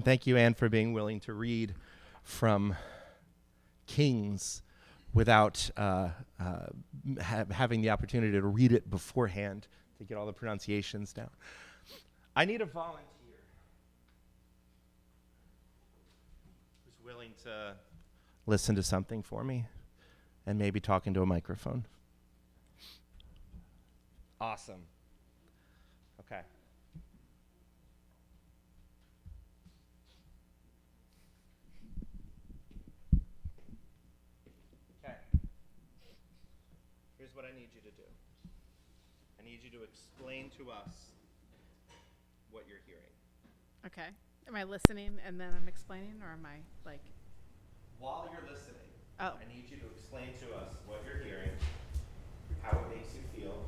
And thank you, Anne, for being willing to read from Kings without having the opportunity to read it beforehand to get all the pronunciations down. I need a volunteer who's willing to listen to something for me and maybe talk into a microphone. Awesome. Okay. Okay. Here's what I need you to do. I need you to explain to us what you're hearing. Okay. Am I listening and then I'm explaining, or am I like? While you're listening, I need you to explain to us what you're hearing, how it makes you feel,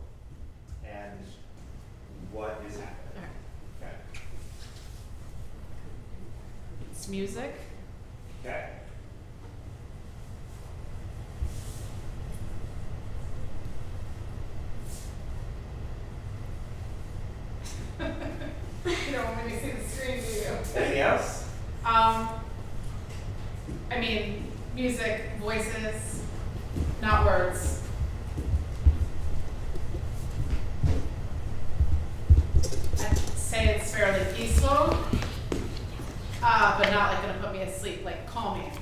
and what is happening. Okay. Okay. It's music. Okay. You don't want me to see the screen, do you? Anything else? I mean, music, voices, not words. I'd say it's fairly peaceful, but not like gonna put me asleep, like calming.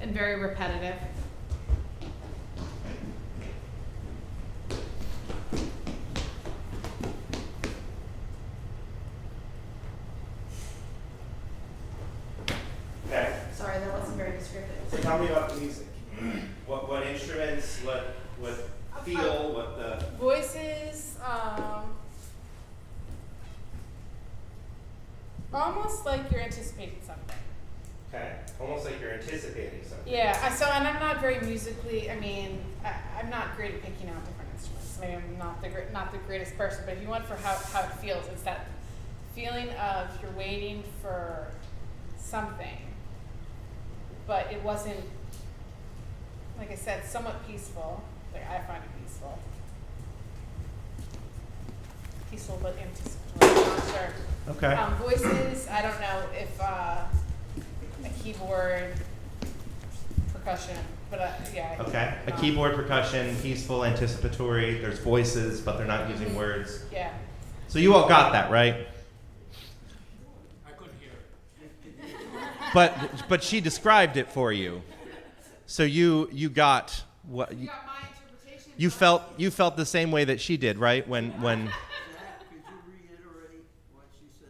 And very repetitive. Okay. Sorry, that wasn't very descriptive. So tell me about the music. What instruments, what feel, what the... Voices, almost like you're anticipating something. Okay. Almost like you're anticipating something. Yeah, and I'm not very musically, I'm not great at picking out different instruments. Maybe I'm not the greatest person, but if you want for how it feels, it's that feeling of you're waiting for something, but it wasn't, like I said, somewhat peaceful. Like I find it peaceful. Peaceful but anticipatory, I'm not sure. Okay. Voices, I don't know if a keyboard, percussion, but yeah. Okay. A keyboard, percussion, peaceful, anticipatory. There's voices, but they're not using words. Yeah. So you all got that, right? I couldn't hear it. But she described it for you. So you got what You got my interpretation. you felt the same way that she did, right? When Zack, could you reiterate what she said?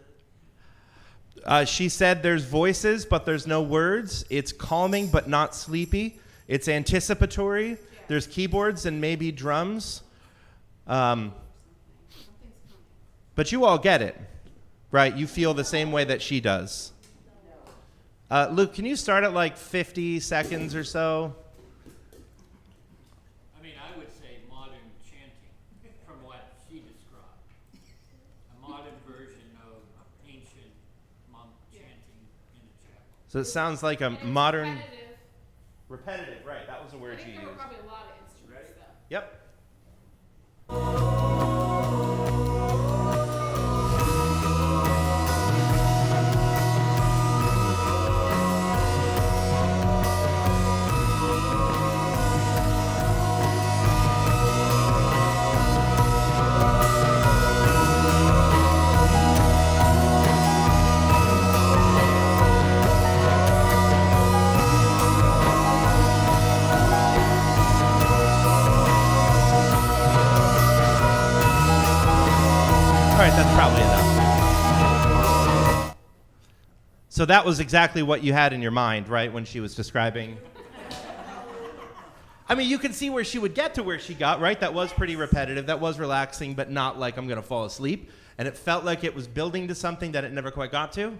she said there's voices, but there's no words. It's calming, but not sleepy. It's anticipatory. Yeah. There's keyboards and maybe drums. But you all get it, right? You feel the same way that she does. Luke, can you start at like 50 seconds or so? I mean, I would say modern chanting from what she described. A modern version of ancient monk chanting in a chapel. So it sounds like a And it's modern... repetitive. Repetitive, right. That was the I word think you there were used. probably a lot of instruments though. Yep. All right, that's probably enough. So that was exactly what you had in your mind, right, when she was describing? I mean, you can see where she would get to where she got, right? That was pretty repetitive. That was relaxing, but not like I'm going to fall asleep. And it felt like it was building to something that it never quite got to.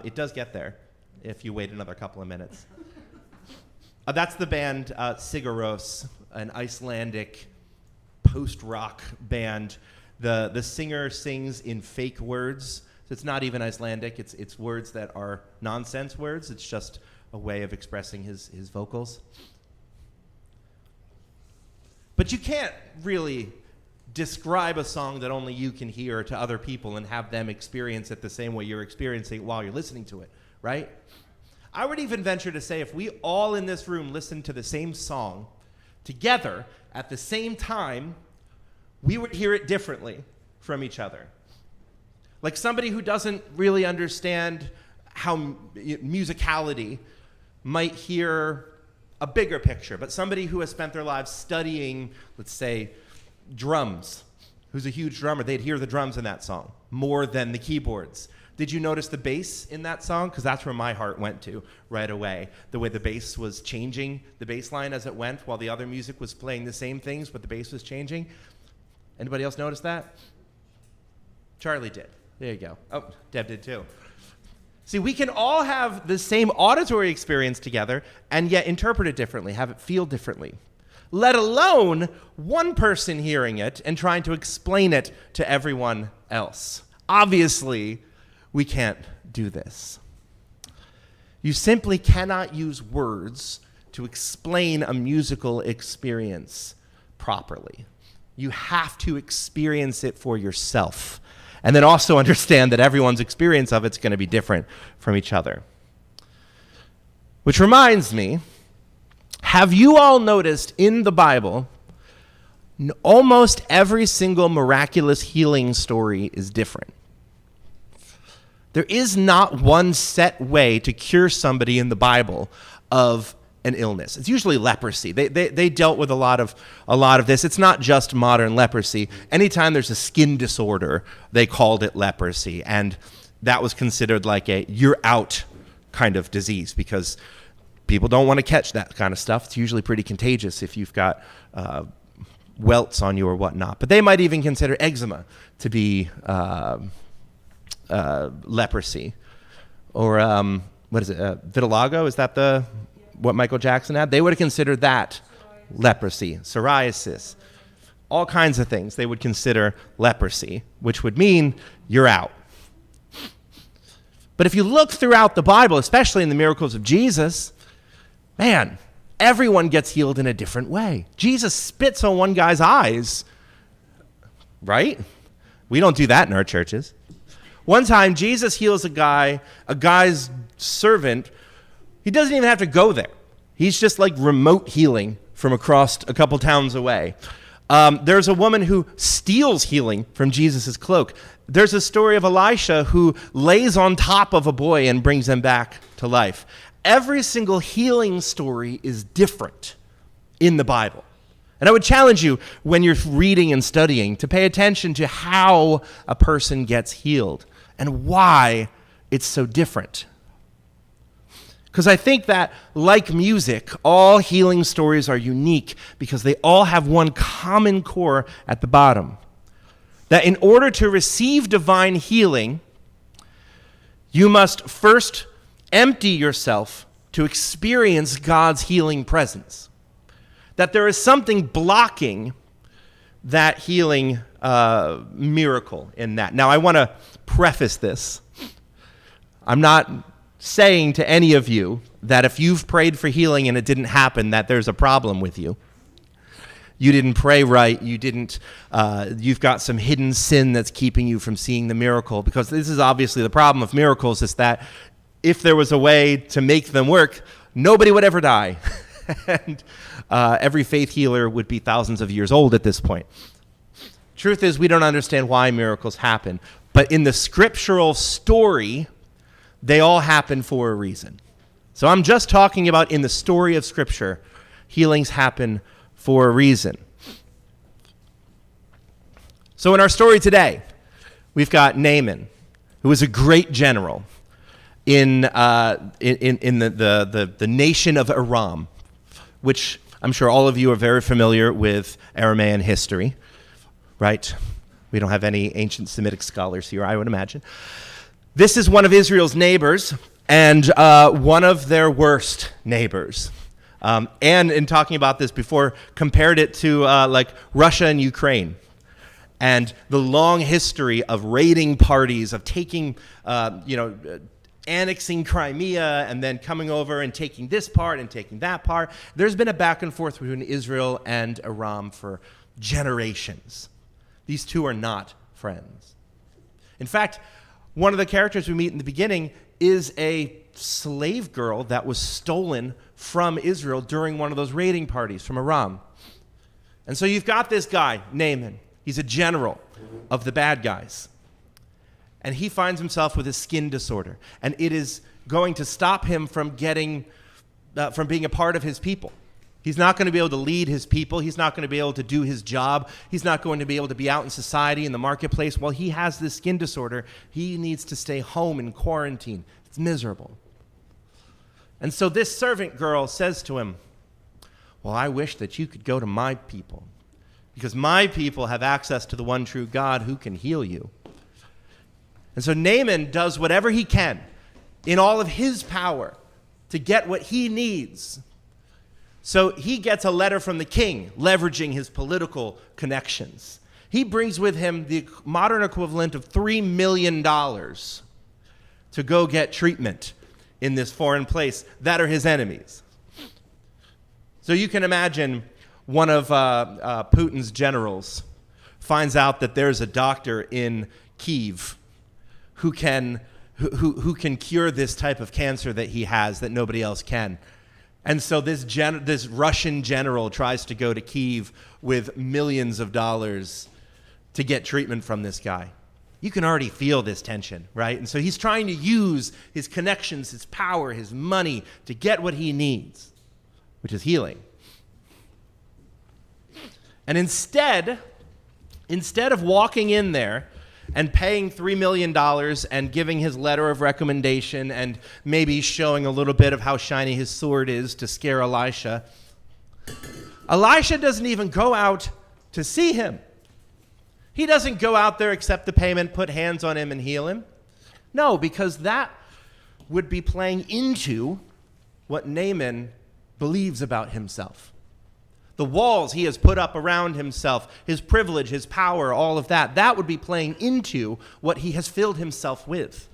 It does get there if you wait another couple of minutes. That's the band Sigaros, an Icelandic post-rock band. The singer sings in fake words. So it's not even Icelandic. It's words that are nonsense words. It's just a way of expressing his vocals. But you can't really describe a song that only you can hear to other people and have them experience it the same way you're experiencing it while you're listening to it, right? I would even venture to say if we all in this room listened to the same song together at the same time, we would hear it differently from each other. Like somebody who doesn't really understand how musicality might hear a bigger picture, but somebody who has spent their lives studying, let's say, drums, who's a huge drummer, they'd hear the drums in that song more than the keyboards. Did you notice the bass in that song? Because that's where my heart went to right away. The way the bass was changing, the bass line as it went, while the other music was playing the same things, but the bass was changing. Anybody else notice that? Charlie did. There you go. Oh, Deb did too. See, we can all have the same auditory experience together and yet interpret it differently, have it feel differently, let alone one person hearing it and trying to explain it to everyone else. Obviously, we can't do this. You simply cannot use words to explain a musical experience properly. You have to experience it for yourself. And then also understand that everyone's experience of it's going to be different from each other. Which reminds me, have you all noticed in the Bible, almost every single miraculous healing story is different? There is not one set way to cure somebody in the Bible of an illness. It's usually leprosy. They dealt with a lot of this. It's not just modern leprosy. Anytime there's a skin disorder, they called it leprosy, and that was considered like a you're out kind of disease because people don't want to catch that kind of stuff. It's usually pretty contagious if you've got welts on you or whatnot. But they might even consider eczema to be leprosy, or what is it? Vitiligo? Is that what Michael Jackson had? They would have considered that leprosy, psoriasis, all kinds of things they would consider leprosy, which would mean you're out. But if you look throughout the Bible, especially in the miracles of Jesus, man, everyone gets healed in a different way. Jesus spits on one guy's eyes, right? We don't do that in our churches. One time, Jesus heals a guy's servant. He doesn't even have to go there. He's just like remote healing from across a couple towns away. There's a woman who steals healing from Jesus' cloak. There's a story of Elisha who lays on top of a boy and brings him back to life. Every single healing story is different in the Bible. And I would challenge you when you're reading and studying to pay attention to how a person gets healed and why it's so different. Because I think that, like music, all healing stories are unique because they all have one common core at the bottom. That in order to receive divine healing, you must first empty yourself to experience God's healing presence. That there is something blocking that healing miracle in that. Now, I want to preface this. I'm not saying to any of you that if you've prayed for healing and it didn't happen, that there's a problem with you. You didn't pray right. You've got some hidden sin that's keeping you from seeing the miracle, because this is obviously the problem of miracles, is that if there was a way to make them work, nobody would ever die. And every faith healer would be thousands of years old at this point. Truth is, we don't understand why miracles happen. But in the scriptural story, they all happen for a reason. So I'm just talking about in the story of Scripture, healings happen for a reason. So in our story today, we've got Naaman, who was a great general in the nation of Aram, which I'm sure all of you are very familiar with Aramaean history, right? We don't have any ancient Semitic scholars here, I would imagine. This is one of Israel's neighbors, and one of their worst neighbors. And in talking about this before, compared it to like Russia and Ukraine, and the long history of raiding parties, of taking annexing Crimea and then coming over and taking this part and taking that part. There's been a back and forth between Israel and Aram for generations. These two are not friends. In fact, one of the characters we meet in the beginning is a slave girl that was stolen from Israel during one of those raiding parties from Aram. And so you've got this guy, Naaman. He's a general of the bad guys. And he finds himself with a skin disorder. And it is going to stop him from being a part of his people. He's not going to be able to lead his people. He's not going to be able to do his job. He's not going to be able to be out in society, in the marketplace. While he has this skin disorder, he needs to stay home in quarantine. It's miserable. And so this servant girl says to him, well, I wish that you could go to my people, because my people have access to the one true God who can heal you. And so Naaman does whatever he can in all of his power to get what he needs. So he gets a letter from the king, leveraging his political connections. He brings with him the modern equivalent of $3 million to go get treatment in this foreign place that are his enemies. So you can imagine one of Putin's generals finds out that there's a doctor in Kyiv who can cure this type of cancer that he has that nobody else can. And so this Russian general tries to go to Kyiv with millions of dollars to get treatment from this guy. You can already feel this tension, right? And so he's trying to use his connections, his power, his money to get what he needs, which is healing. And instead of walking in there and paying $3 million and giving his letter of recommendation and maybe showing a little bit of how shiny his sword is to scare Elisha, Elisha doesn't even go out to see him. He doesn't go out there, accept the payment, put hands on him, and heal him. No, because that would be playing into what Naaman believes about himself. The walls he has put up around himself, his privilege, his power, all of that, that would be playing into what he has filled himself with.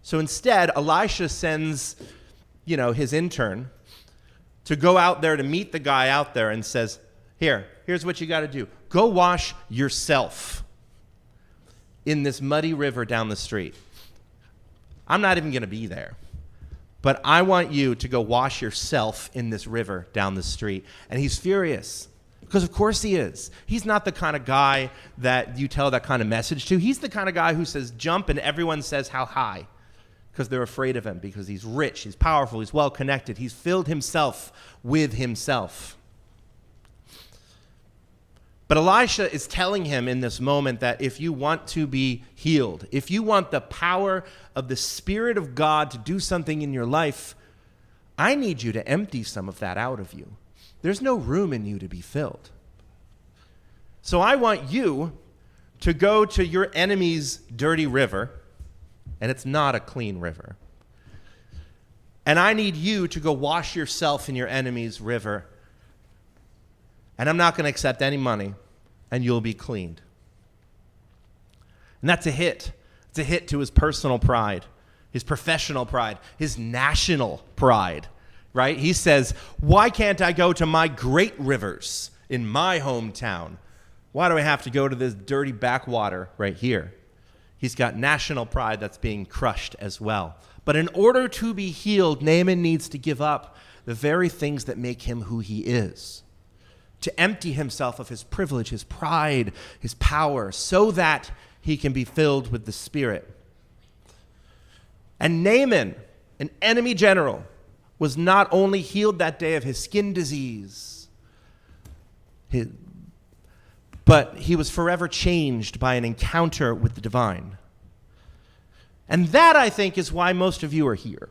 So instead, Elisha sends, his intern to go out there to meet the guy out there and says, here's what you got to do. Go wash yourself in this muddy river down the street. I'm not even going to be there. But I want you to go wash yourself in this river down the street. And he's furious, because of course he is. He's not the kind of guy that you tell that kind of message to. He's the kind of guy who says jump and everyone says how high, because they're afraid of him, because he's rich, he's powerful, he's well connected. He's filled himself with himself. But Elisha is telling him in this moment that if you want to be healed, if you want the power of the Spirit of God to do something in your life, I need you to empty some of that out of you. There's no room in you to be filled. So I want you to go to your enemy's dirty river, and it's not a clean river. And I need you to go wash yourself in your enemy's river. And I'm not going to accept any money, and you'll be cleaned. And that's a hit. It's a hit to his personal pride, his professional pride, his national pride, right? He says, why can't I go to my great rivers in my hometown? Why do I have to go to this dirty backwater right here? He's got national pride that's being crushed as well. But in order to be healed, Naaman needs to give up the very things that make him who he is, to empty himself of his privilege, his pride, his power, so that he can be filled with the Spirit. And Naaman, an enemy general, was not only healed that day of his skin disease, but he was forever changed by an encounter with the divine. And that, I think, is why most of you are here,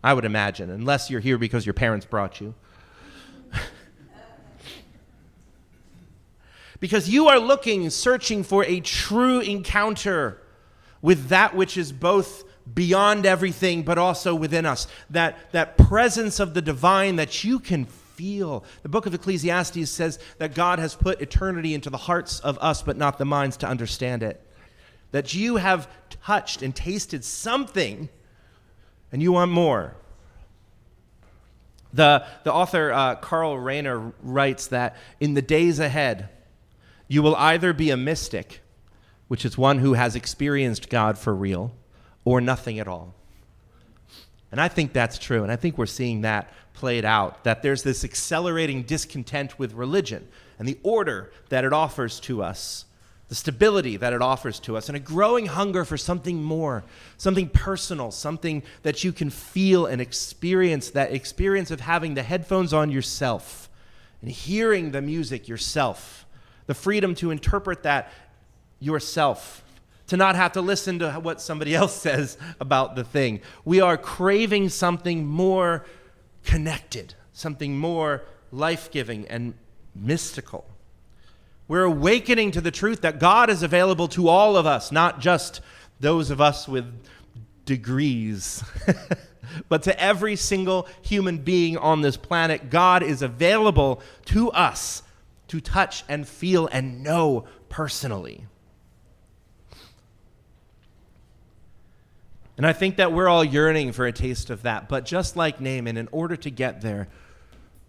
I would imagine, unless you're here because your parents brought you. Because you are looking, searching for a true encounter with that which is both beyond everything, but also within us. That presence of the divine that you can feel. The book of Ecclesiastes says that God has put eternity into the hearts of us, but not the minds to understand it. that you have touched and tasted something and you want more. The author Carl Rayner writes that in the days ahead, you will either be a mystic, which is one who has experienced God for real, or nothing at all. And I think that's true, and I think we're seeing that played out, that there's this accelerating discontent with religion and the order that it offers to us, the stability that it offers to us, and a growing hunger for something more, something personal, something that you can feel and experience, that experience of having the headphones on yourself and hearing the music yourself, the freedom to interpret that yourself, to not have to listen to what somebody else says about the thing. We are craving something more connected, something more life-giving and mystical. We're awakening to the truth that God is available to all of us, not just those of us with degrees, but to every single human being on this planet. God is available to us to touch and feel and know personally. And I think that we're all yearning for a taste of that. But just like Naaman, in order to get there,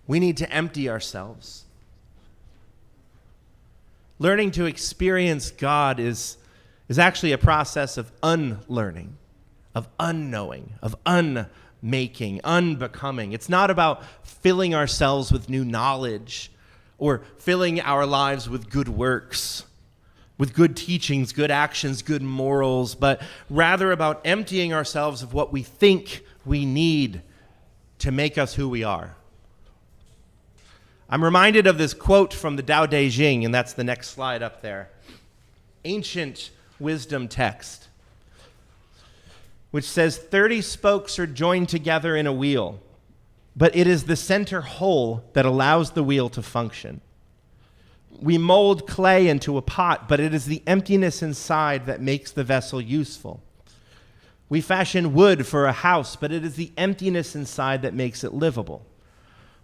we need to empty ourselves. Learning to experience God is actually a process of unlearning, of unknowing, of unmaking, unbecoming. It's not about filling ourselves with new knowledge or filling our lives with good works, with good teachings, good actions, good morals, but rather about emptying ourselves of what we think we need to make us who we are. I'm reminded of this quote from the Tao Te Ching, and that's the next slide up there. Ancient wisdom text, which says 30 spokes are joined together in a wheel, but it is the center hole that allows the wheel to function. We mold clay into a pot, but it is the emptiness inside that makes the vessel useful. We fashion wood for a house, but it is the emptiness inside that makes it livable.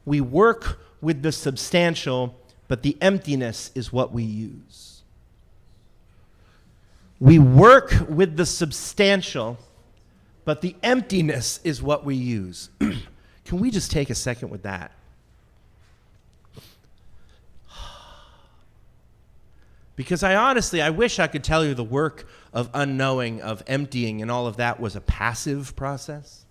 We work with the substantial, but the emptiness is what we use. We work with the substantial, but the emptiness is what we use. Can we just take a second with that? Because I wish I could tell you the work of unknowing, of emptying, and all of that was a passive process,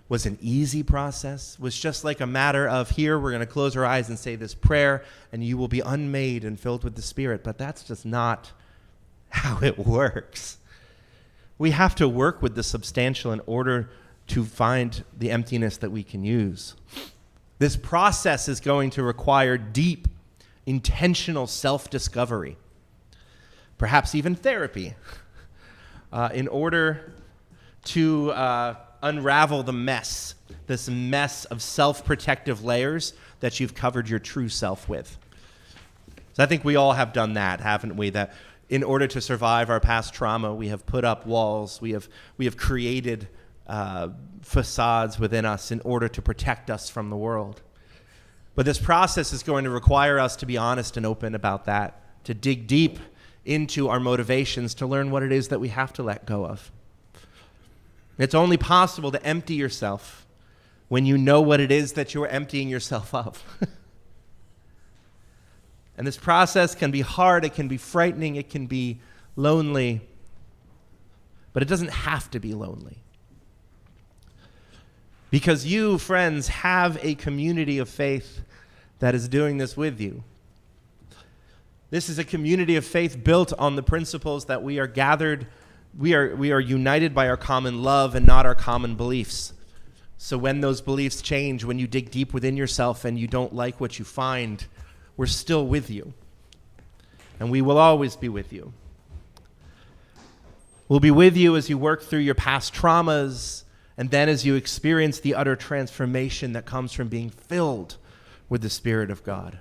was an easy process, was just like a matter of here, we're going to close our eyes and say this prayer, and you will be unmade and filled with the Spirit. But that's just not how it works. We have to work with the substantial in order to find the emptiness that we can use. This process is going to require deep, intentional self-discovery, perhaps even therapy, in order to unravel the mess, this mess of self-protective layers that you've covered your true self with. So I think we all have done that, haven't we? That in order to survive our past trauma, we have put up walls, we have created facades within us in order to protect us from the world. But this process is going to require us to be honest and open about that, to dig deep into our motivations, to learn what it is that we have to let go of. It's only possible to empty yourself when you know what it is that you're emptying yourself of. And this process can be hard, it can be frightening, it can be lonely, but it doesn't have to be lonely. Because you, friends, have a community of faith that is doing this with you. This is a community of faith built on the principles that we are gathered, we are united by our common love and not our common beliefs. So when those beliefs change, when you dig deep within yourself and you don't like what you find, we're still with you. And we will always be with you. We'll be with you as you work through your past traumas, and then as you experience the utter transformation that comes from being filled with the Spirit of God.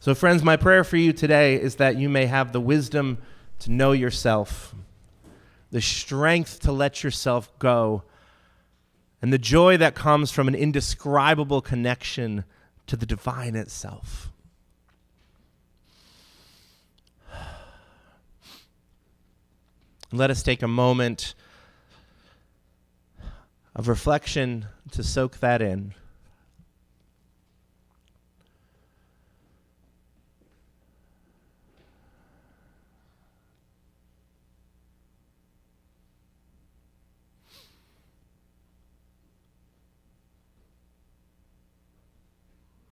So friends, my prayer for you today is that you may have the wisdom to know yourself, the strength to let yourself go, and the joy that comes from an indescribable connection to the divine itself. Let us take a moment of reflection to soak that in.